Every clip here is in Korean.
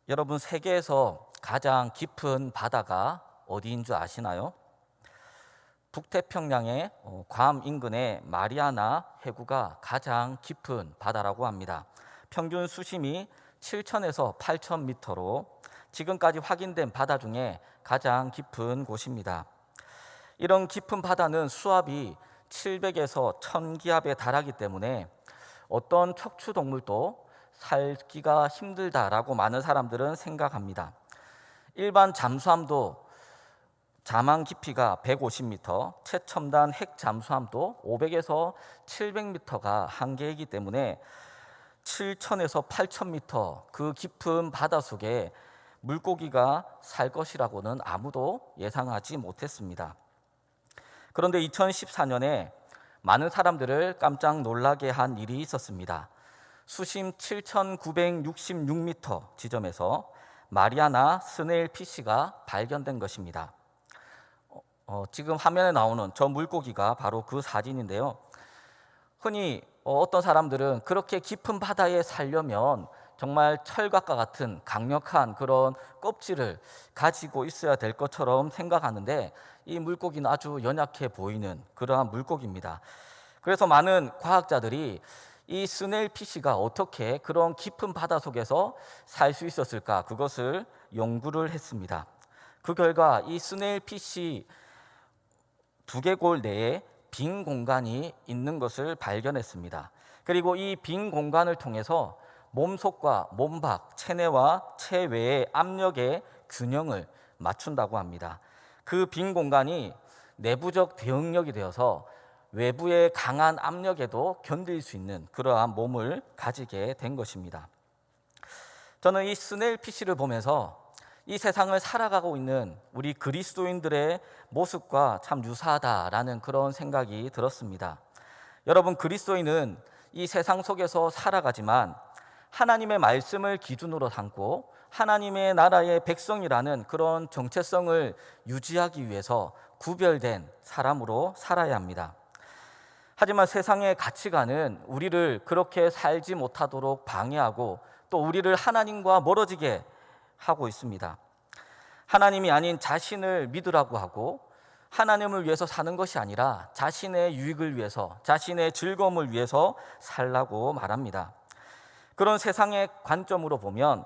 여러분, 세계에서 가장 깊은 바다가 어디인 줄 아시나요? 북태평양의 괌 인근의 마리아나 해구가 가장 깊은 바다라고 합니다. 평균 수심이 7,000에서 8,000m로 지금까지 확인된 바다 중에 가장 깊은 곳입니다. 이런 깊은 바다는 수압이 700에서 1000기압에 달하기 때문에 어떤 척추동물도 살기가 힘들다라고 많은 사람들은 생각합니다. 일반 잠수함도 자망 깊이가 150m, 최첨단 핵 잠수함도 500에서 700m가 한계이기 때문에 7,000에서 8,000m 그 깊은 바다 속에 물고기가 살 것이라고는 아무도 예상하지 못했습니다. 그런데 2014년에 많은 사람들을 깜짝 놀라게 한 일이 있었습니다. 수심 7,966m 지점에서 마리아나 스네일 피쉬가 발견된 것입니다. 지금 화면에 나오는 저 물고기가 바로 그 사진인데요. 흔히 어떤 사람들은 그렇게 깊은 바다에 살려면 정말 철갑과 같은 강력한 그런 껍질을 가지고 있어야 될 것처럼 생각하는데, 이 물고기는 아주 연약해 보이는 그러한 물고기입니다. 그래서 많은 과학자들이 이 스네일 피쉬가 어떻게 그런 깊은 바다 속에서 살 수 있었을까, 그것을 연구를 했습니다. 그 결과 이 스네일 피쉬 두개골 내에 빈 공간이 있는 것을 발견했습니다. 그리고 이 빈 공간을 통해서 몸속과 몸밖, 체내와 체외의 압력의 균형을 맞춘다고 합니다. 그 빈 공간이 내부적 대응력이 되어서 외부의 강한 압력에도 견딜 수 있는 그러한 몸을 가지게 된 것입니다. 저는 이 스네일 피쉬를 보면서 이 세상을 살아가고 있는 우리 그리스도인들의 모습과 참 유사하다라는 그런 생각이 들었습니다. 여러분, 그리스도인은 이 세상 속에서 살아가지만 하나님의 말씀을 기준으로 삼고 하나님의 나라의 백성이라는 그런 정체성을 유지하기 위해서 구별된 사람으로 살아야 합니다. 하지만 세상의 가치관은 우리를 그렇게 살지 못하도록 방해하고 또 우리를 하나님과 멀어지게 하고 있습니다. 하나님이 아닌 자신을 믿으라고 하고 하나님을 위해서 사는 것이 아니라 자신의 유익을 위해서, 자신의 즐거움을 위해서 살라고 말합니다. 그런 세상의 관점으로 보면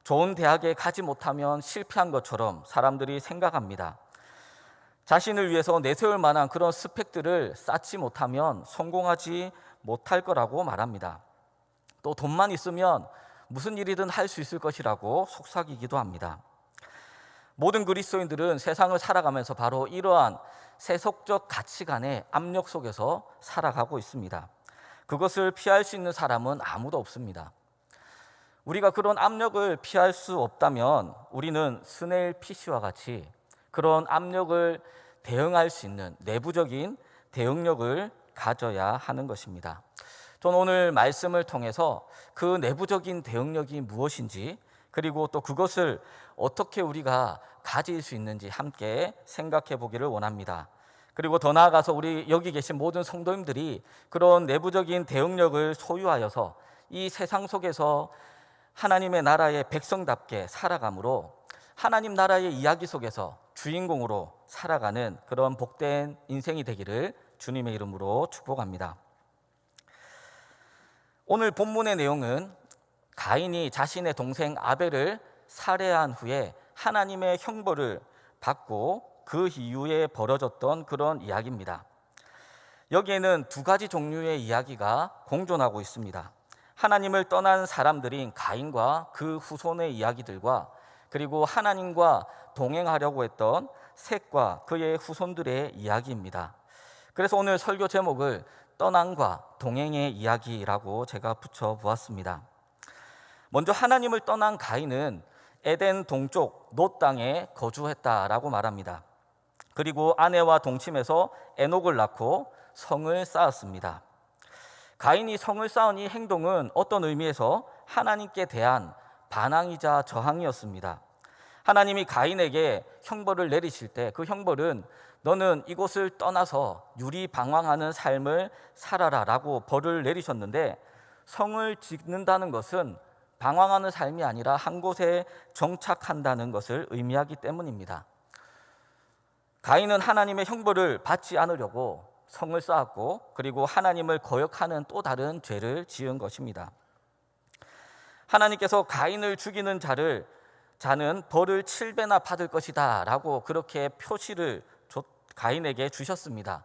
좋은 대학에 가지 못하면 실패한 것처럼 사람들이 생각합니다. 자신을 위해서 내세울 만한 그런 스펙들을 쌓지 못하면 성공하지 못할 거라고 말합니다. 또 돈만 있으면 무슨 일이든 할 수 있을 것이라고 속삭이기도 합니다. 모든 그리스도인들은 세상을 살아가면서 바로 이러한 세속적 가치관의 압력 속에서 살아가고 있습니다. 그것을 피할 수 있는 사람은 아무도 없습니다. 우리가 그런 압력을 피할 수 없다면 우리는 스네일 피쉬와 같이 그런 압력을 대응할 수 있는 내부적인 대응력을 가져야 하는 것입니다. 저는 오늘 말씀을 통해서 그 내부적인 대응력이 무엇인지, 그리고 또 그것을 어떻게 우리가 가질 수 있는지 함께 생각해 보기를 원합니다. 그리고 더 나아가서 우리 여기 계신 모든 성도님들이 그런 내부적인 대응력을 소유하여서 이 세상 속에서 하나님의 나라의 백성답게 살아감으로 하나님 나라의 이야기 속에서 주인공으로 살아가는 그런 복된 인생이 되기를 주님의 이름으로 축복합니다. 오늘 본문의 내용은 가인이 자신의 동생 아벨을 살해한 후에 하나님의 형벌을 받고 그 이후에 벌어졌던 그런 이야기입니다. 여기에는 두 가지 종류의 이야기가 공존하고 있습니다. 하나님을 떠난 사람들인 가인과 그 후손의 이야기들과, 그리고 하나님과 동행하려고 했던 셋과 그의 후손들의 이야기입니다. 그래서 오늘 설교 제목을 떠남과 동행의 이야기라고 제가 붙여보았습니다. 먼저 하나님을 떠난 가인은 에덴 동쪽 놋 땅에 거주했다라고 말합니다. 그리고 아내와 동침해서 에녹을 낳고 성을 쌓았습니다. 가인이 성을 쌓은 이 행동은 어떤 의미에서 하나님께 대한 반항이자 저항이었습니다. 하나님이 가인에게 형벌을 내리실 때 그 형벌은 너는 이곳을 떠나서 유리방황하는 삶을 살아라 라고 벌을 내리셨는데, 성을 짓는다는 것은 방황하는 삶이 아니라 한 곳에 정착한다는 것을 의미하기 때문입니다. 가인은 하나님의 형벌을 받지 않으려고 성을 쌓았고, 그리고 하나님을 거역하는 또 다른 죄를 지은 것입니다. 하나님께서 가인을 죽이는 자는 벌을 7배나 받을 것이다 라고 그렇게 표시를 가인에게 주셨습니다.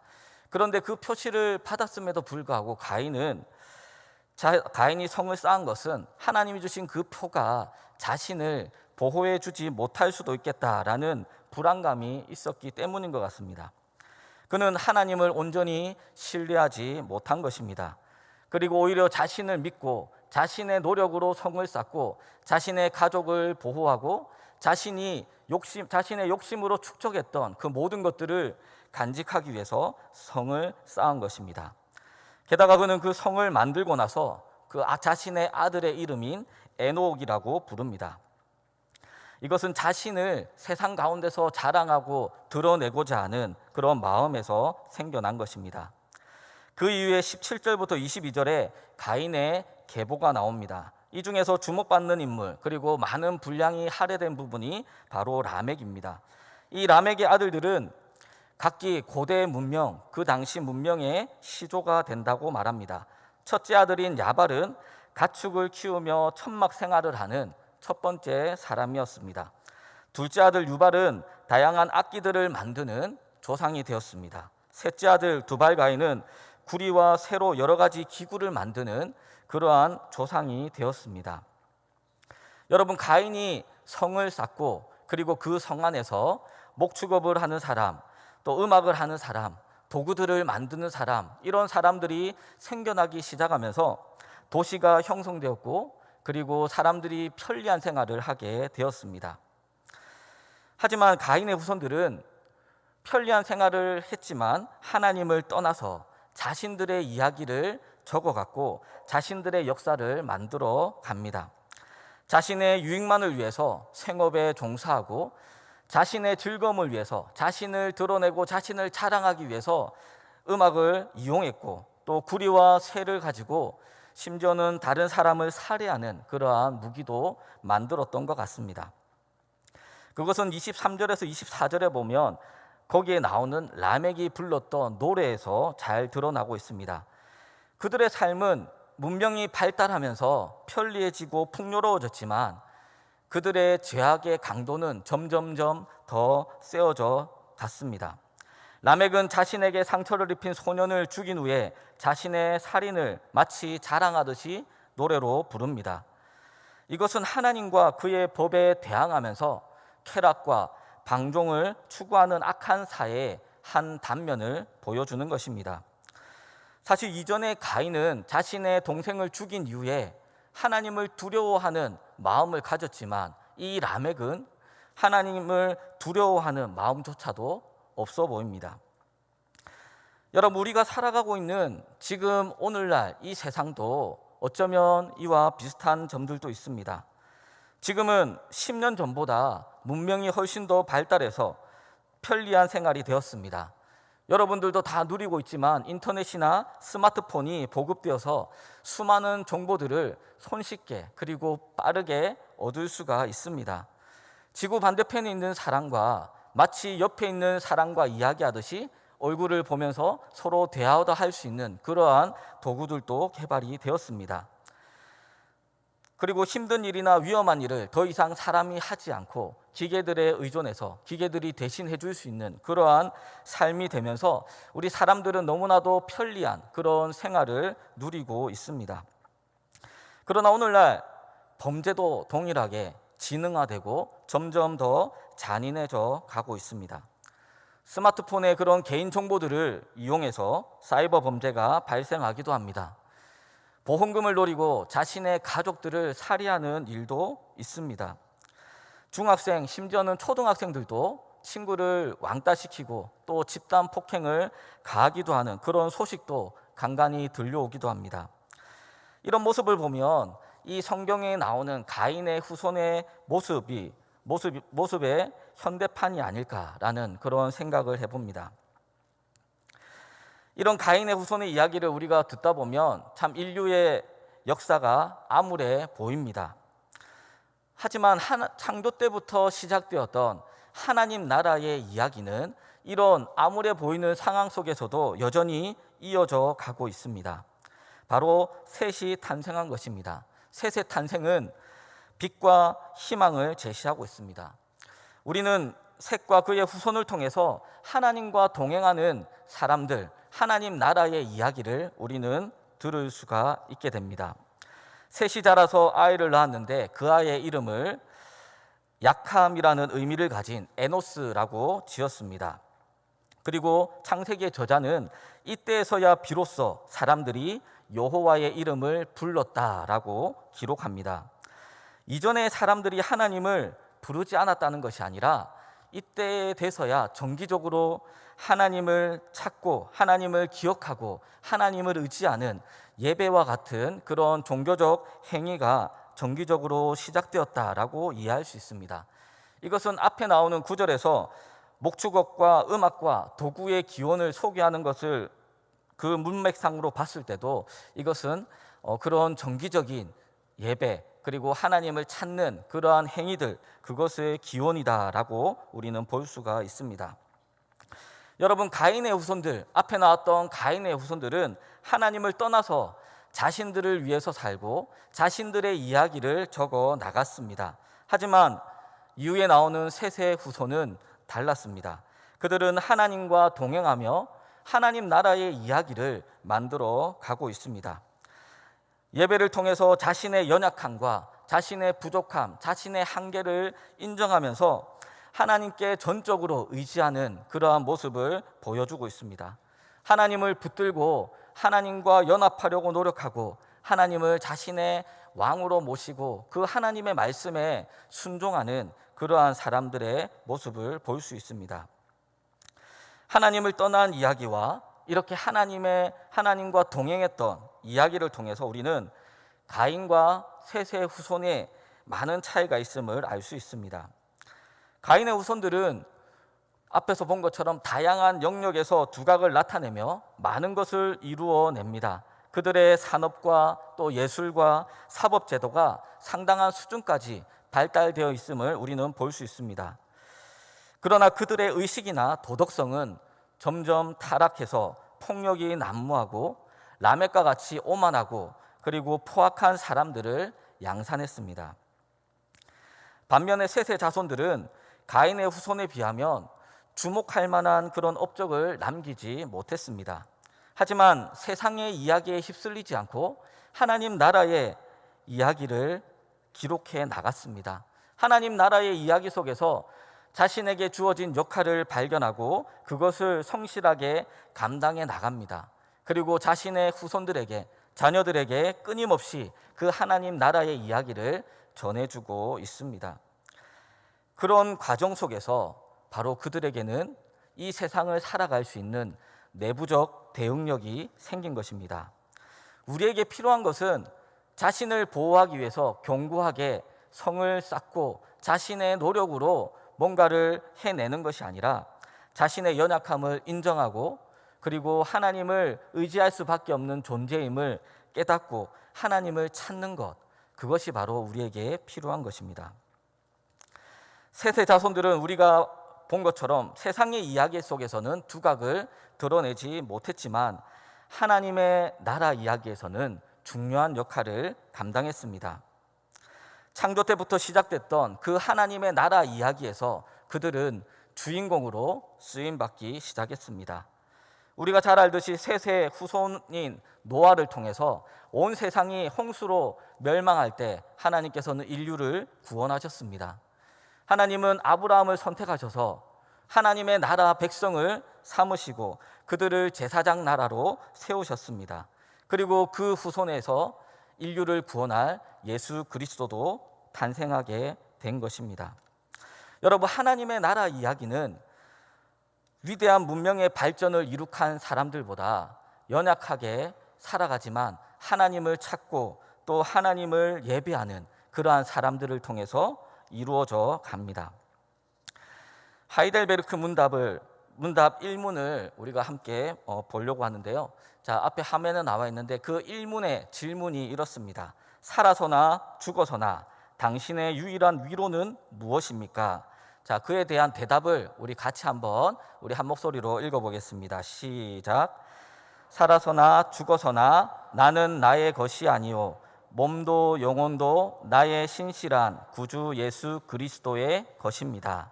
그런데 그 표시를 받았음에도 불구하고 가인이 성을 쌓은 것은 하나님이 주신 그 표가 자신을 보호해 주지 못할 수도 있겠다라는 불안감이 있었기 때문인 것 같습니다. 그는 하나님을 온전히 신뢰하지 못한 것입니다. 그리고 오히려 자신을 믿고 자신의 노력으로 성을 쌓고 자신의 가족을 보호하고 자신의 욕심으로 축적했던 그 모든 것들을 간직하기 위해서 성을 쌓은 것입니다. 게다가 그는 그 성을 만들고 나서 자신의 아들의 이름인 에녹이라고 부릅니다. 이것은 자신을 세상 가운데서 자랑하고 드러내고자 하는 그런 마음에서 생겨난 것입니다. 그 이후에 17절부터 22절에 가인의 계보가 나옵니다. 이 중에서 주목받는 인물, 그리고 많은 분량이 할애된 부분이 바로 라멕입니다. 이 라멕의 아들들은 각기 고대 문명, 그 당시 문명의 시조가 된다고 말합니다. 첫째 아들인 야발은 가축을 키우며 천막 생활을 하는 첫 번째 사람이었습니다. 둘째 아들 유발은 다양한 악기들을 만드는 조상이 되었습니다. 셋째 아들 두발가인은 구리와 쇠로 여러 가지 기구를 만드는 그러한 조상이 되었습니다. 여러분, 가인이 성을 쌓고 그리고 그 성 안에서 목축업을 하는 사람, 또 음악을 하는 사람, 도구들을 만드는 사람, 이런 사람들이 생겨나기 시작하면서 도시가 형성되었고, 그리고 사람들이 편리한 생활을 하게 되었습니다. 하지만 가인의 후손들은 편리한 생활을 했지만 하나님을 떠나서 자신들의 이야기를 적어갔고 자신들의 역사를 만들어 갑니다. 자신의 유익만을 위해서 생업에 종사하고 자신의 즐거움을 위해서 자신을 드러내고 자신을 자랑하기 위해서 음악을 이용했고, 또 구리와 쇠를 가지고 심지어는 다른 사람을 살해하는 그러한 무기도 만들었던 것 같습니다. 그것은 23절에서 24절에 보면 거기에 나오는 라멕이 불렀던 노래에서 잘 드러나고 있습니다. 그들의 삶은 문명이 발달하면서 편리해지고 풍요로워졌지만 그들의 죄악의 강도는 점점점 더 세워져 갔습니다. 라멕은 자신에게 상처를 입힌 소년을 죽인 후에 자신의 살인을 마치 자랑하듯이 노래로 부릅니다. 이것은 하나님과 그의 법에 대항하면서 쾌락과 방종을 추구하는 악한 사회의 한 단면을 보여주는 것입니다. 사실 이전에 가인은 자신의 동생을 죽인 이후에 하나님을 두려워하는 마음을 가졌지만 이 라멕은 하나님을 두려워하는 마음조차도 없어 보입니다. 여러분, 우리가 살아가고 있는 지금 오늘날 이 세상도 어쩌면 이와 비슷한 점들도 있습니다. 지금은 10년 전보다 문명이 훨씬 더 발달해서 편리한 생활이 되었습니다. 여러분들도 다 누리고 있지만 인터넷이나 스마트폰이 보급되어서 수많은 정보들을 손쉽게 그리고 빠르게 얻을 수가 있습니다. 지구 반대편에 있는 사람과 마치 옆에 있는 사람과 이야기하듯이 얼굴을 보면서 서로 대화도 할 수 있는 그러한 도구들도 개발이 되었습니다. 그리고 힘든 일이나 위험한 일을 더 이상 사람이 하지 않고 기계들에 의존해서 기계들이 대신 해줄 수 있는 그러한 삶이 되면서 우리 사람들은 너무나도 편리한 그런 생활을 누리고 있습니다. 그러나 오늘날 범죄도 동일하게 지능화되고 점점 더 잔인해져 가고 있습니다. 스마트폰의 그런 개인 정보들을 이용해서 사이버 범죄가 발생하기도 합니다. 보험금을 노리고 자신의 가족들을 살해하는 일도 있습니다. 중학생, 심지어는 초등학생들도 친구를 왕따시키고 또 집단 폭행을 가하기도 하는 그런 소식도 간간히 들려오기도 합니다. 이런 모습을 보면 이 성경에 나오는 가인의 후손의 모습의 현대판이 아닐까라는 그런 생각을 해봅니다. 이런 가인의 후손의 이야기를 우리가 듣다 보면 참 인류의 역사가 암울해 보입니다. 하지만 창조 때부터 시작되었던 하나님 나라의 이야기는 이런 암울해 보이는 상황 속에서도 여전히 이어져 가고 있습니다. 바로 셋이 탄생한 것입니다. 셋의 탄생은 빛과 희망을 제시하고 있습니다. 우리는 셋과 그의 후손을 통해서 하나님과 동행하는 사람들, 하나님 나라의 이야기를 우리는 들을 수가 있게 됩니다. 셋이 자라서 아이를 낳았는데 그 아이의 이름을 약함이라는 의미를 가진 에노스라고 지었습니다. 그리고 창세기의 저자는 이때에서야 비로소 사람들이 여호와의 이름을 불렀다라고 기록합니다. 이전에 사람들이 하나님을 부르지 않았다는 것이 아니라 이때에 돼서야 정기적으로 하나님을 찾고 하나님을 기억하고 하나님을 의지하는 예배와 같은 그런 종교적 행위가 정기적으로 시작되었다라고 이해할 수 있습니다. 이것은 앞에 나오는 구절에서 목축업과 음악과 도구의 기원을 소개하는 것을 그 문맥상으로 봤을 때도 이것은 그런 정기적인 예배 그리고 하나님을 찾는 그러한 행위들, 그것의 기원이다라고 우리는 볼 수가 있습니다. 여러분, 가인의 후손들, 앞에 나왔던 가인의 후손들은 하나님을 떠나서 자신들을 위해서 살고 자신들의 이야기를 적어 나갔습니다. 하지만 이후에 나오는 셋의 후손은 달랐습니다. 그들은 하나님과 동행하며 하나님 나라의 이야기를 만들어 가고 있습니다. 예배를 통해서 자신의 연약함과 자신의 부족함, 자신의 한계를 인정하면서 하나님께 전적으로 의지하는 그러한 모습을 보여주고 있습니다. 하나님을 붙들고 하나님과 연합하려고 노력하고 하나님을 자신의 왕으로 모시고 그 하나님의 말씀에 순종하는 그러한 사람들의 모습을 볼 수 있습니다. 하나님을 떠난 이야기와 이렇게 하나님과 동행했던 이야기를 통해서 우리는 가인과 셋의 후손에 많은 차이가 있음을 알 수 있습니다. 가인의 후손들은 앞에서 본 것처럼 다양한 영역에서 두각을 나타내며 많은 것을 이루어냅니다. 그들의 산업과 또 예술과 사법제도가 상당한 수준까지 발달되어 있음을 우리는 볼 수 있습니다. 그러나 그들의 의식이나 도덕성은 점점 타락해서 폭력이 난무하고 라멕과 같이 오만하고 그리고 포악한 사람들을 양산했습니다. 반면에 셋의 자손들은 가인의 후손에 비하면 주목할 만한 그런 업적을 남기지 못했습니다. 하지만 세상의 이야기에 휩쓸리지 않고 하나님 나라의 이야기를 기록해 나갔습니다. 하나님 나라의 이야기 속에서 자신에게 주어진 역할을 발견하고 그것을 성실하게 감당해 나갑니다. 그리고 자신의 후손들에게, 자녀들에게 끊임없이 그 하나님 나라의 이야기를 전해주고 있습니다. 그런 과정 속에서 바로 그들에게는 이 세상을 살아갈 수 있는 내부적 대응력이 생긴 것입니다. 우리에게 필요한 것은 자신을 보호하기 위해서 견고하게 성을 쌓고 자신의 노력으로 뭔가를 해내는 것이 아니라 자신의 연약함을 인정하고 그리고 하나님을 의지할 수밖에 없는 존재임을 깨닫고 하나님을 찾는 것, 그것이 바로 우리에게 필요한 것입니다. 셋의 자손들은 우리가 본 것처럼 세상의 이야기 속에서는 두각을 드러내지 못했지만 하나님의 나라 이야기에서는 중요한 역할을 감당했습니다. 창조 때부터 시작됐던 그 하나님의 나라 이야기에서 그들은 주인공으로 쓰임받기 시작했습니다. 우리가 잘 알듯이 셋의 후손인 노아를 통해서 온 세상이 홍수로 멸망할 때 하나님께서는 인류를 구원하셨습니다. 하나님은 아브라함을 선택하셔서 하나님의 나라 백성을 삼으시고 그들을 제사장 나라로 세우셨습니다. 그리고 그 후손에서 인류를 구원할 예수 그리스도도 탄생하게 된 것입니다. 여러분, 하나님의 나라 이야기는 위대한 문명의 발전을 이룩한 사람들보다 연약하게 살아가지만 하나님을 찾고 또 하나님을 예배하는 그러한 사람들을 통해서 이루어져 갑니다. 하이델베르크 문답 1문을 우리가 함께 보려고 하는데요. 자, 앞에 화면에 나와 있는데 그 1문의 질문이 이렇습니다. 살아서나 죽어서나 당신의 유일한 위로는 무엇입니까? 자, 그에 대한 대답을 우리 같이 우리 한 목소리로 읽어보겠습니다. 시작. 살아서나 죽어서나 나는 나의 것이 아니요 몸도 영혼도 나의 신실한 구주 예수 그리스도의 것입니다.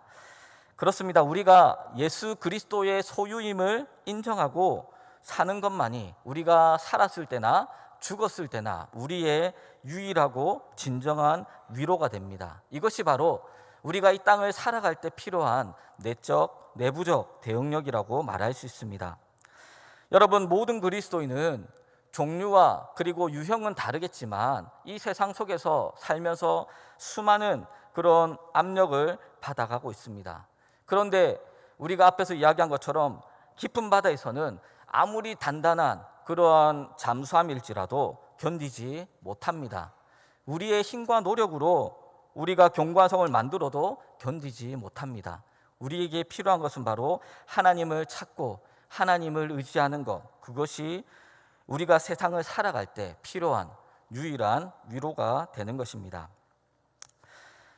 그렇습니다. 우리가 예수 그리스도의 소유임을 인정하고 사는 것만이 우리가 살았을 때나 죽었을 때나 우리의 유일하고 진정한 위로가 됩니다. 이것이 바로 우리가 이 땅을 살아갈 때 필요한 내적, 내부적 대응력이라고 말할 수 있습니다. 여러분, 모든 그리스도인은 종류와 그리고 유형은 다르겠지만 이 세상 속에서 살면서 수많은 그런 압력을 받아가고 있습니다. 그런데 우리가 앞에서 이야기한 것처럼 깊은 바다에서는 아무리 단단한 그러한 잠수함일지라도 견디지 못합니다. 우리의 힘과 노력으로 우리가 경과성을 만들어도 견디지 못합니다. 우리에게 필요한 것은 바로 하나님을 찾고 하나님을 의지하는 것, 그것이 우리가 세상을 살아갈 때 필요한 유일한 위로가 되는 것입니다.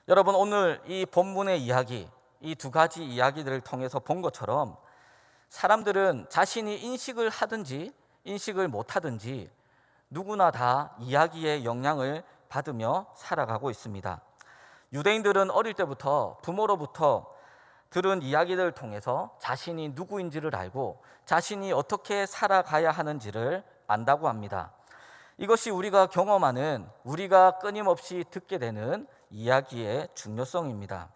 여러분, 오늘 이 본문의 이야기, 이 두 가지 이야기들을 통해서 본 것처럼 사람들은 자신이 인식을 하든지 인식을 못하든지 누구나 다 이야기의 영향을 받으며 살아가고 있습니다. 유대인들은 어릴 때부터 부모로부터 들은 이야기들을 통해서 자신이 누구인지를 알고 자신이 어떻게 살아가야 하는지를 안다고 합니다. 이것이 우리가 경험하는, 우리가 끊임없이 듣게 되는 이야기의 중요성입니다.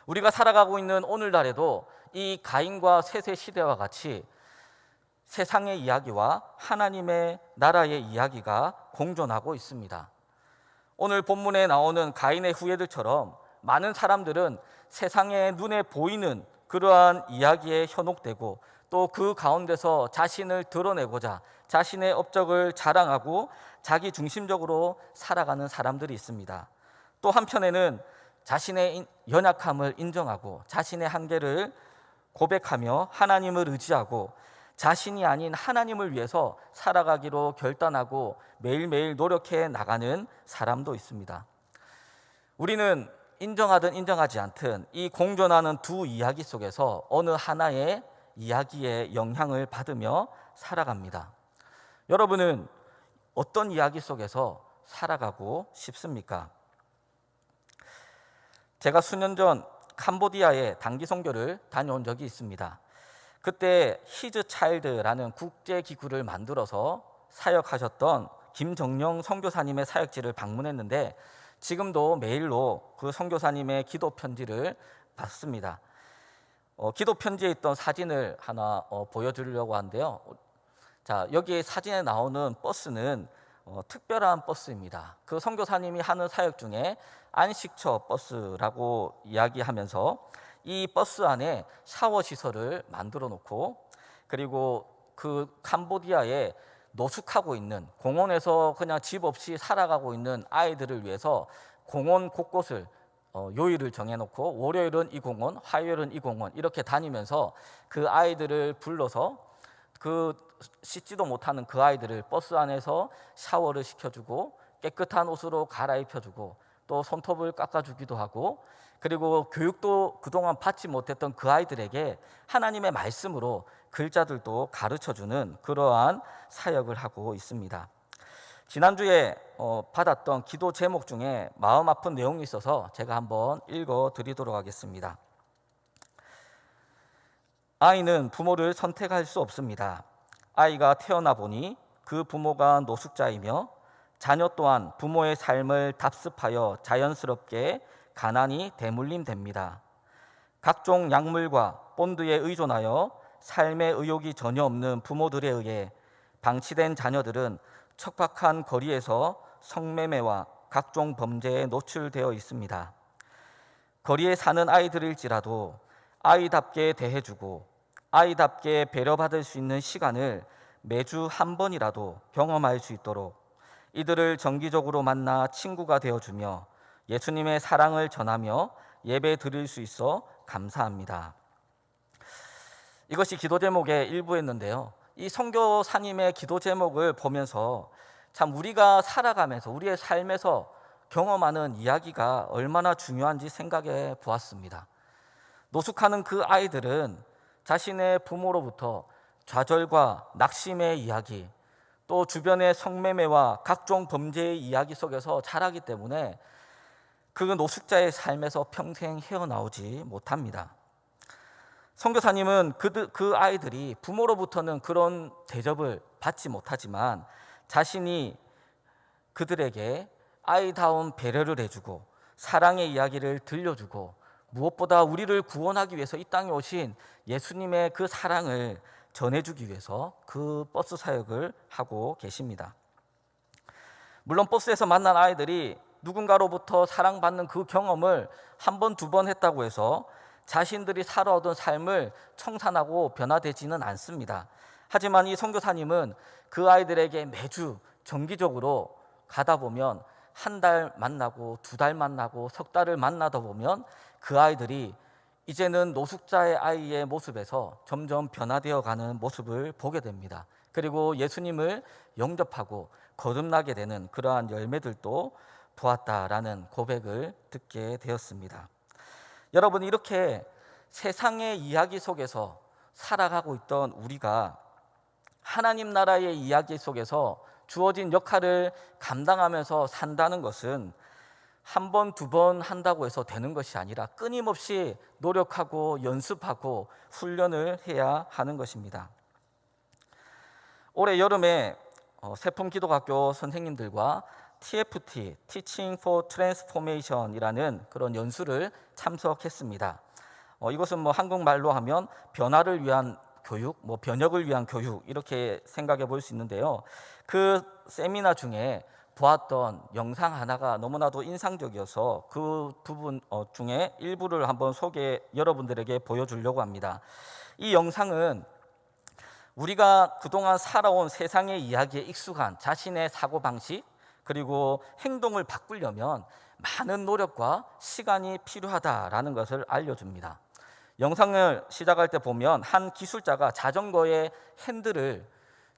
우리가 살아가고 있는 오늘날에도 이 가인과 셋의 시대와 같이 세상의 이야기와 하나님의 나라의 이야기가 공존하고 있습니다. 오늘 본문에 나오는 가인의 후예들처럼 많은 사람들은 세상의 눈에 보이는 그러한 이야기에 현혹되고 또 그 가운데서 자신을 드러내고자 자신의 업적을 자랑하고 자기 중심적으로 살아가는 사람들이 있습니다. 또 한편에는 자신의 연약함을 인정하고 자신의 한계를 고백하며 하나님을 의지하고 자신이 아닌 하나님을 위해서 살아가기로 결단하고 매일매일 노력해 나가는 사람도 있습니다. 우리는 인정하든 인정하지 않든 이 공존하는 두 이야기 속에서 어느 하나의 이야기에 영향을 받으며 살아갑니다. 여러분은 어떤 이야기 속에서 살아가고 싶습니까? 제가 수년 전 캄보디아에 단기 선교를 다녀온 적이 있습니다. 그때 히즈 차일드라는 국제 기구를 만들어서 사역하셨던 김정영 선교사님의 사역지를 방문했는데 지금도 메일로 그 선교사님의 기도 편지를 받습니다. 기도 편지에 있던 사진을 하나 보여드리려고 하는데요. 자, 여기 사진에 나오는 버스는 특별한 버스입니다. 그 선교사님이 하는 사역 중에 안식처 버스라고 이야기하면서 이 버스 안에 샤워 시설을 만들어 놓고 그리고 그 캄보디아에 노숙하고 있는 공원에서 그냥 집 없이 살아가고 있는 아이들을 위해서 공원 곳곳을 요일을 정해놓고 월요일은 이 공원, 화요일은 이 공원 이렇게 다니면서 그 아이들을 불러서 그 씻지도 못하는 그 아이들을 버스 안에서 샤워를 시켜주고 깨끗한 옷으로 갈아입혀주고 또 손톱을 깎아주기도 하고 그리고 교육도 그동안 받지 못했던 그 아이들에게 하나님의 말씀으로 글자들도 가르쳐주는 그러한 사역을 하고 있습니다. 지난주에 받았던 기도 제목 중에 마음 아픈 내용이 있어서 제가 한번 읽어드리도록 하겠습니다. 아이는 부모를 선택할 수 없습니다. 아이가 태어나 보니 그 부모가 노숙자이며 자녀 또한 부모의 삶을 답습하여 자연스럽게 가난이 대물림됩니다. 각종 약물과 본드에 의존하여 삶의 의욕이 전혀 없는 부모들에 의해 방치된 자녀들은 척박한 거리에서 성매매와 각종 범죄에 노출되어 있습니다. 거리에 사는 아이들일지라도 아이답게 대해주고 아이답게 배려받을 수 있는 시간을 매주 한 번이라도 경험할 수 있도록 이들을 정기적으로 만나 친구가 되어주며 예수님의 사랑을 전하며 예배 드릴 수 있어 감사합니다. 이것이 기도 제목의 일부였는데요. 이 선교사님의 기도 제목을 보면서 참 우리가 살아가면서 우리의 삶에서 경험하는 이야기가 얼마나 중요한지 생각해 보았습니다. 노숙하는 그 아이들은 자신의 부모로부터 좌절과 낙심의 이야기, 또 주변의 성매매와 각종 범죄의 이야기 속에서 자라기 때문에 그 노숙자의 삶에서 평생 헤어나오지 못합니다. 선교사님은 그 아이들이 부모로부터는 그런 대접을 받지 못하지만 자신이 그들에게 아이다운 배려를 해주고 사랑의 이야기를 들려주고 무엇보다 우리를 구원하기 위해서 이 땅에 오신 예수님의 그 사랑을 전해주기 위해서 그 버스 사역을 하고 계십니다. 물론 버스에서 만난 아이들이 누군가로부터 사랑받는 그 경험을 한 번, 두 번 했다고 해서 자신들이 살아오던 삶을 청산하고 변화되지는 않습니다. 하지만 이 선교사님은 그 아이들에게 매주 정기적으로 가다 보면 한 달 만나고 두 달 만나고 석 달을 만나다 보면 그 아이들이 이제는 노숙자의 아이의 모습에서 점점 변화되어 가는 모습을 보게 됩니다. 그리고 예수님을 영접하고 거듭나게 되는 그러한 열매들도 보았다라는 고백을 듣게 되었습니다. 여러분, 이렇게 세상의 이야기 속에서 살아가고 있던 우리가 하나님 나라의 이야기 속에서 주어진 역할을 감당하면서 산다는 것은 한 번, 두 번 한다고 해서 되는 것이 아니라 끊임없이 노력하고 연습하고 훈련을 해야 하는 것입니다. 올해 여름에 세품기독학교 선생님들과 TFT, Teaching for Transformation이라는 그런 연수를 참석했습니다. 이것은 한국말로 하면 변화를 위한 교육, 변혁을 위한 교육 이렇게 생각해 볼 수 있는데요. 그 세미나 중에 보았던 영상 하나가 너무나도 인상적이어서 그 부분 중에 일부를 한번 여러분들에게 보여주려고 합니다. 이 영상은 우리가 그동안 살아온 세상의 이야기에 익숙한 자신의 사고방식 그리고 행동을 바꾸려면 많은 노력과 시간이 필요하다라는 것을 알려줍니다. 영상을 시작할 때 보면 한 기술자가 자전거의 핸들을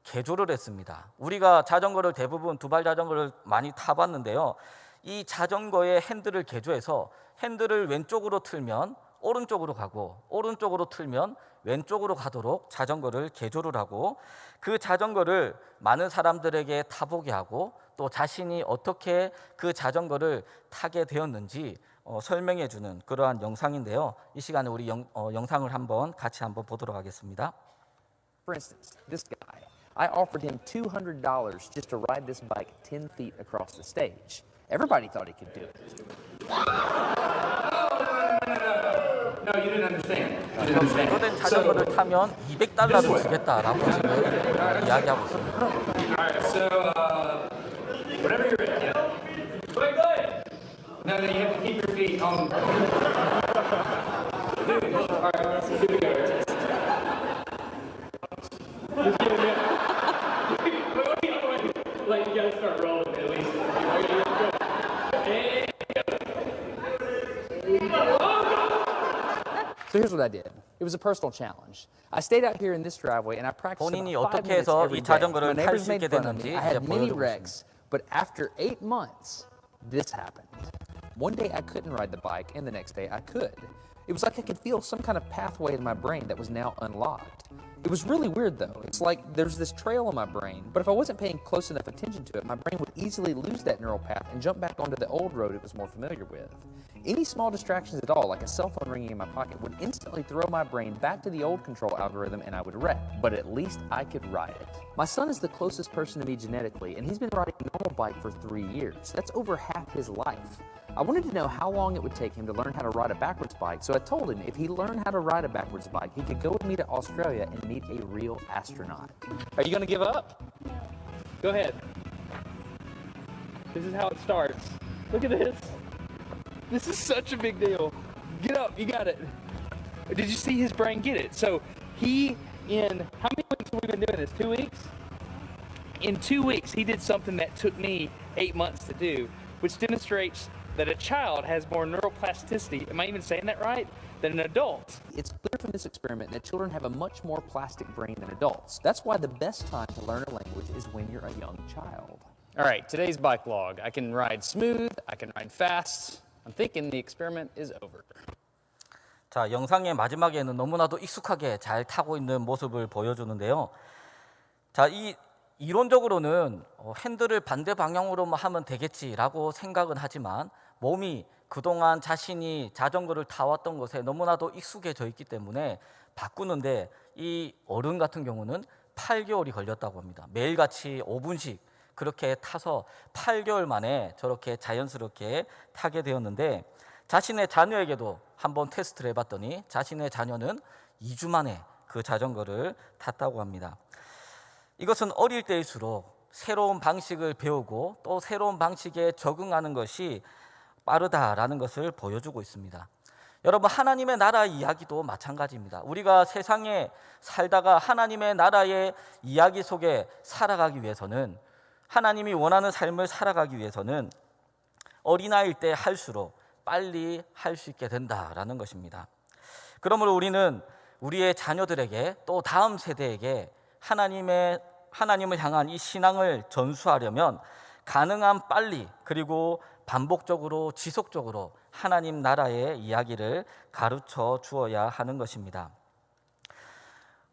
개조를 했습니다. 우리가 자전거를 대부분 두발 자전거를 많이 타봤는데요. 이 자전거의 핸들을 개조해서 핸들을 왼쪽으로 틀면 오른쪽으로 가고 오른쪽으로 틀면 왼쪽으로 가도록 자전거를 개조를 하고 그 자전거를 많은 사람들에게 타보게 하고 또 자신이 어떻게 그 자전거를 타게 되었는지 설명해 주는 그러한 영상인데요. 이 시간에 우리 영상을 같이 한번 보도록 하겠습니다. For instance, this guy, I offered him $200 just to ride this bike 10 feet across the stage. Everybody thought he could do it. No, you didn't understand. 개조된 자전거를 타면 $200를 주겠다라고 지금 이야기하고 있습니다. All right, so whenever you're ready. Yeah. Go ahead. No, you have to keep your feet on. All right, so here we go. Like you gotta start rolling at least. So here's what I did. It was a personal challenge. I stayed out here in this driveway and I practiced 본인이 about 5 어떻게 minutes 해서 every 이 day. 자전거를 My 탈 neighbors 수 있게 made fun of 됐는지 me. I had 이제 many 보여주고 wrecks, but after 8 months, this happened. One day I couldn't ride the bike, and the next day I could. It was like I could feel some kind of pathway in my brain that was now unlocked. It was really weird though. It's like there's this trail in my brain, but if I wasn't paying close enough attention to it, my brain would easily lose that neural path and jump back onto the old road it was more familiar with. Any small distractions at all, like a cell phone ringing in my pocket, would instantly throw my brain back to the old control algorithm and I would wreck. But at least I could ride it. My son is the closest person to me genetically, and he's been riding a normal bike for 3 years. That's over half his life. I wanted to know how long it would take him to learn how to ride a backwards bike, so I told him if he learned how to ride a backwards bike, he could go with me to Australia and meet a real astronaut. Are you gonna give up? Go ahead. This is how it starts. Look at this. This is such a big deal. Get up, you got it. Did you see his brain get it? So he, in how many weeks have we been doing this? 2 weeks? In 2 weeks, he did something that took me 8 months to do, which demonstrates that a child has more neuroplasticity, am I even saying that right, than an adult. It's clear from this experiment that children have a much more plastic brain than adults. That's why the best time to learn a language is when you're a young child. All right, today's bike log. I can ride smooth, I can ride fast. I'm thinking the experiment is over. 자, 영상의 마지막에는 너무나도 익숙하게 잘 타고 있는 모습을 보여주는데요. 자, 이론적으로는 핸들을 반대 방향으로만 하면 되겠지라고 생각은 하지만 몸이 그동안 자신이 자전거를 타왔던 것에 너무나도 익숙해져 있기 때문에 바꾸는데 이 어른 같은 경우는 8개월이 걸렸다고 합니다. 매일같이 5분씩 그렇게 타서 8개월 만에 저렇게 자연스럽게 타게 되었는데 자신의 자녀에게도 한번 테스트를 해봤더니 자신의 자녀는 2주 만에 그 자전거를 탔다고 합니다. 이것은 어릴 때일수록 새로운 방식을 배우고 또 새로운 방식에 적응하는 것이 빠르다라는 것을 보여주고 있습니다. 여러분, 하나님의 나라 이야기도 마찬가지입니다. 우리가 세상에 살다가 하나님의 나라의 이야기 속에 살아가기 위해서는, 하나님이 원하는 삶을 살아가기 위해서는 어린아이일 때 할수록 빨리 할 수 있게 된다라는 것입니다. 그러므로 우리는 우리의 자녀들에게 또 다음 세대에게 하나님을 향한 이 신앙을 전수하려면 가능한 빨리 그리고 반복적으로 지속적으로 하나님 나라의 이야기를 가르쳐 주어야 하는 것입니다.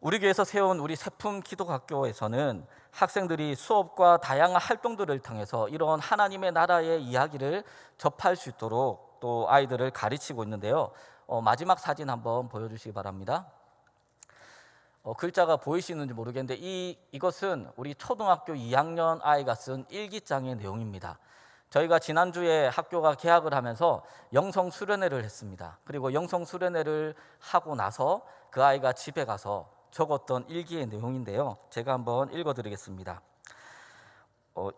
우리 교회에서 세운 우리 세품 기독학교에서는 학생들이 수업과 다양한 활동들을 통해서 이런 하나님의 나라의 이야기를 접할 수 있도록 또 아이들을 가르치고 있는데요. 마지막 사진 한번 보여주시기 바랍니다. 글자가 보이시는지 모르겠는데 이것은 우리 초등학교 2학년 아이가 쓴 일기장의 내용입니다. 저희가 지난주에 학교가 개학을 하면서 영성 수련회를 했습니다. 그리고 영성 수련회를 하고 나서 그 아이가 집에 가서 적었던 일기의 내용인데요. 제가 한번 읽어드리겠습니다.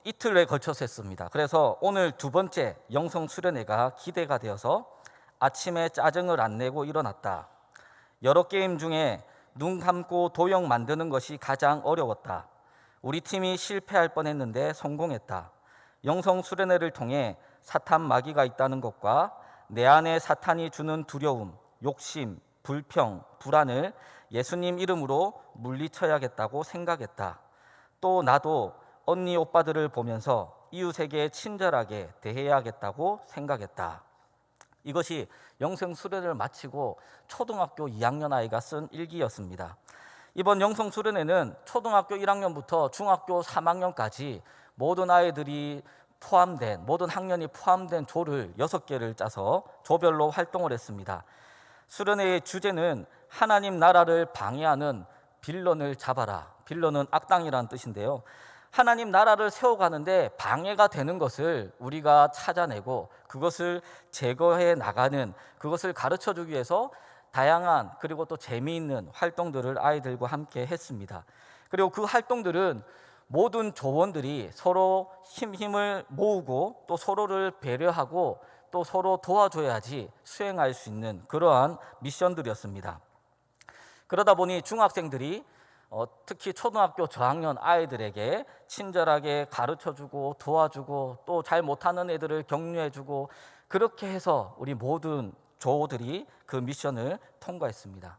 이틀에 걸쳐서 했습니다. 그래서 오늘 두 번째 영성 수련회가 기대가 되어서 아침에 짜증을 안 내고 일어났다. 여러 게임 중에 눈 감고 도형 만드는 것이 가장 어려웠다. 우리 팀이 실패할 뻔했는데 성공했다. 영성 수련회를 통해 사탄 마귀가 있다는 것과 내 안에 사탄이 주는 두려움, 욕심, 불평, 불안을 예수님 이름으로 물리쳐야겠다고 생각했다. 또 나도 언니 오빠들을 보면서 이웃에게 친절하게 대해야겠다고 생각했다. 이것이 영성 수련회를 마치고 초등학교 2학년 아이가 쓴 일기였습니다. 이번 영성 수련회는 초등학교 1학년부터 중학교 3학년까지 모든 아이들이 포함된, 모든 학년이 포함된 조를 6개를 짜서 조별로 활동을 했습니다. 수련회의 주제는 하나님 나라를 방해하는 빌런을 잡아라. 빌런은 악당이라는 뜻인데요. 하나님 나라를 세워가는데 방해가 되는 것을 우리가 찾아내고 그것을 제거해 나가는, 그것을 가르쳐주기 위해서 다양한 그리고 또 재미있는 활동들을 아이들과 함께 했습니다. 그리고 그 활동들은 모든 조원들이 서로 힘을 모으고 또 서로를 배려하고 또 서로 도와줘야지 수행할 수 있는 그러한 미션들이었습니다. 그러다 보니 중학생들이 특히 초등학교 저학년 아이들에게 친절하게 가르쳐주고 도와주고 또 잘 못하는 애들을 격려해주고 그렇게 해서 우리 모든 조들이 그 미션을 통과했습니다.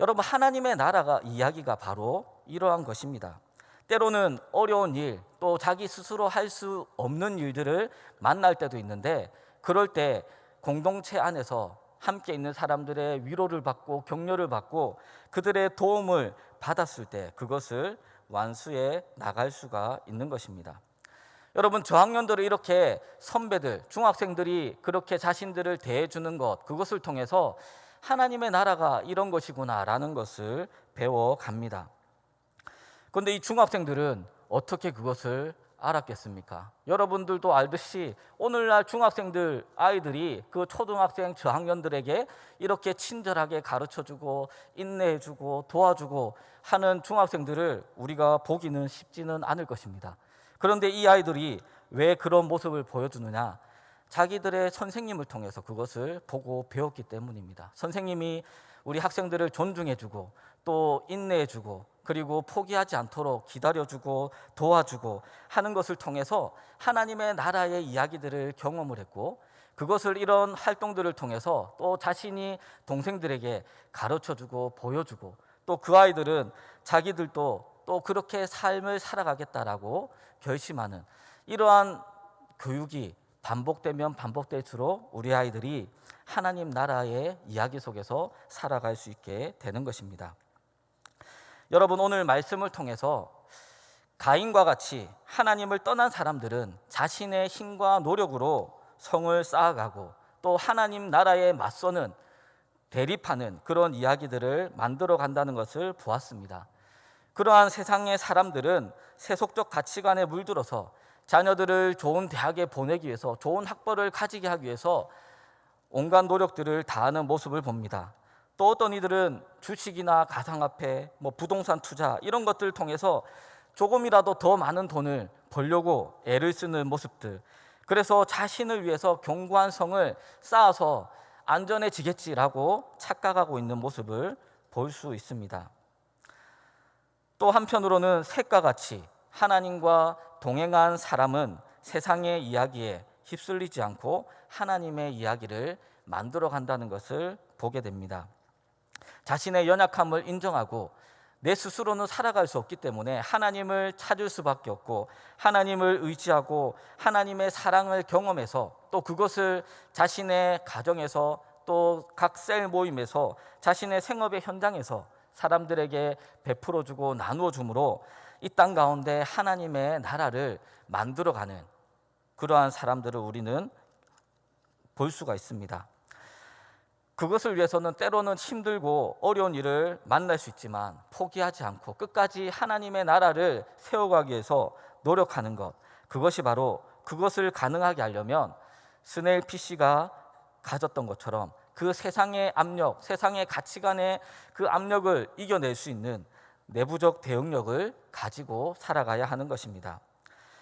여러분, 하나님의 나라가 이야기가 바로 이러한 것입니다. 때로는 어려운 일, 또 자기 스스로 할 수 없는 일들을 만날 때도 있는데 그럴 때 공동체 안에서 함께 있는 사람들의 위로를 받고 격려를 받고 그들의 도움을 받았을 때 그것을 완수해 나갈 수가 있는 것입니다. 여러분, 저학년들은 이렇게 선배들, 중학생들이 그렇게 자신들을 대해주는 것, 그것을 통해서 하나님의 나라가 이런 것이구나라는 것을 배워갑니다. 그런데 이 중학생들은 어떻게 그것을 알았겠습니까? 여러분들도 알듯이 오늘날 중학생들 아이들이 그 초등학생 저학년들에게 이렇게 친절하게 가르쳐주고 인내해주고 도와주고 하는 중학생들을 우리가 보기는 쉽지는 않을 것입니다. 그런데 이 아이들이 왜 그런 모습을 보여주느냐? 자기들의 선생님을 통해서 그것을 보고 배웠기 때문입니다. 선생님이 우리 학생들을 존중해주고 또 인내해주고 그리고 포기하지 않도록 기다려주고 도와주고 하는 것을 통해서 하나님의 나라의 이야기들을 경험을 했고 그것을 이런 활동들을 통해서 또 자신이 동생들에게 가르쳐주고 보여주고 또 그 아이들은 자기들도 또 그렇게 삶을 살아가겠다라고 결심하는 이러한 교육이 반복되면 반복될수록 우리 아이들이 하나님 나라의 이야기 속에서 살아갈 수 있게 되는 것입니다. 여러분, 오늘 말씀을 통해서 가인과 같이 하나님을 떠난 사람들은 자신의 힘과 노력으로 성을 쌓아가고 또 하나님 나라에 맞서는 대립하는 그런 이야기들을 만들어 간다는 것을 보았습니다. 그러한 세상의 사람들은 세속적 가치관에 물들어서 자녀들을 좋은 대학에 보내기 위해서, 좋은 학벌을 가지게 하기 위해서 온갖 노력들을 다하는 모습을 봅니다. 또 어떤 이들은 주식이나 가상화폐, 부동산 투자 이런 것들을 통해서 조금이라도 더 많은 돈을 벌려고 애를 쓰는 모습들, 그래서 자신을 위해서 견고한 성을 쌓아서 안전해지겠지라고 착각하고 있는 모습을 볼 수 있습니다. 또 한편으로는 셋과 같이 하나님과 동행한 사람은 세상의 이야기에 휩쓸리지 않고 하나님의 이야기를 만들어 간다는 것을 보게 됩니다. 자신의 연약함을 인정하고 내 스스로는 살아갈 수 없기 때문에 하나님을 찾을 수밖에 없고 하나님을 의지하고 하나님의 사랑을 경험해서 또 그것을 자신의 가정에서 또 각 셀 모임에서 자신의 생업의 현장에서 사람들에게 베풀어주고 나누어줌으로 이 땅 가운데 하나님의 나라를 만들어가는 그러한 사람들을 우리는 볼 수가 있습니다. 그것을 위해서는 때로는 힘들고 어려운 일을 만날 수 있지만 포기하지 않고 끝까지 하나님의 나라를 세워가기 위해서 노력하는 것, 그것이 바로 그것을 가능하게 하려면 스네일 피시가 가졌던 것처럼 그 세상의 압력, 세상의 가치관의 그 압력을 이겨낼 수 있는 내부적 대응력을 가지고 살아가야 하는 것입니다.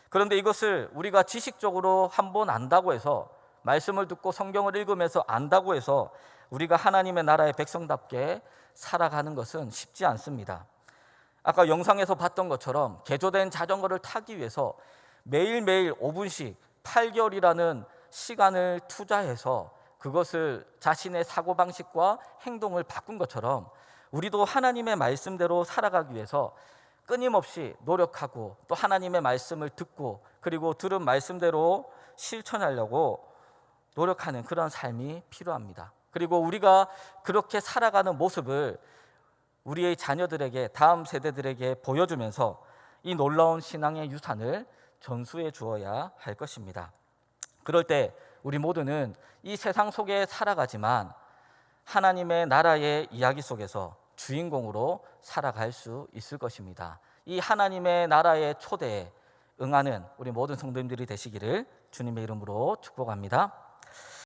그런데 이것을 우리가 지식적으로 한번 안다고 해서, 말씀을 듣고 성경을 읽으면서 안다고 해서 우리가 하나님의 나라의 백성답게 살아가는 것은 쉽지 않습니다. 아까 영상에서 봤던 것처럼 개조된 자전거를 타기 위해서 매일매일 5분씩 8개월이라는 시간을 투자해서 그것을 자신의 사고방식과 행동을 바꾼 것처럼 우리도 하나님의 말씀대로 살아가기 위해서 끊임없이 노력하고 또 하나님의 말씀을 듣고 그리고 들은 말씀대로 실천하려고 노력하는 그런 삶이 필요합니다. 그리고 우리가 그렇게 살아가는 모습을 우리의 자녀들에게, 다음 세대들에게 보여주면서 이 놀라운 신앙의 유산을 전수해 주어야 할 것입니다. 그럴 때 우리 모두는 이 세상 속에 살아가지만 하나님의 나라의 이야기 속에서 주인공으로 살아갈 수 있을 것입니다. 이 하나님의 나라의 초대에 응하는 우리 모든 성도님들이 되시기를 주님의 이름으로 축복합니다.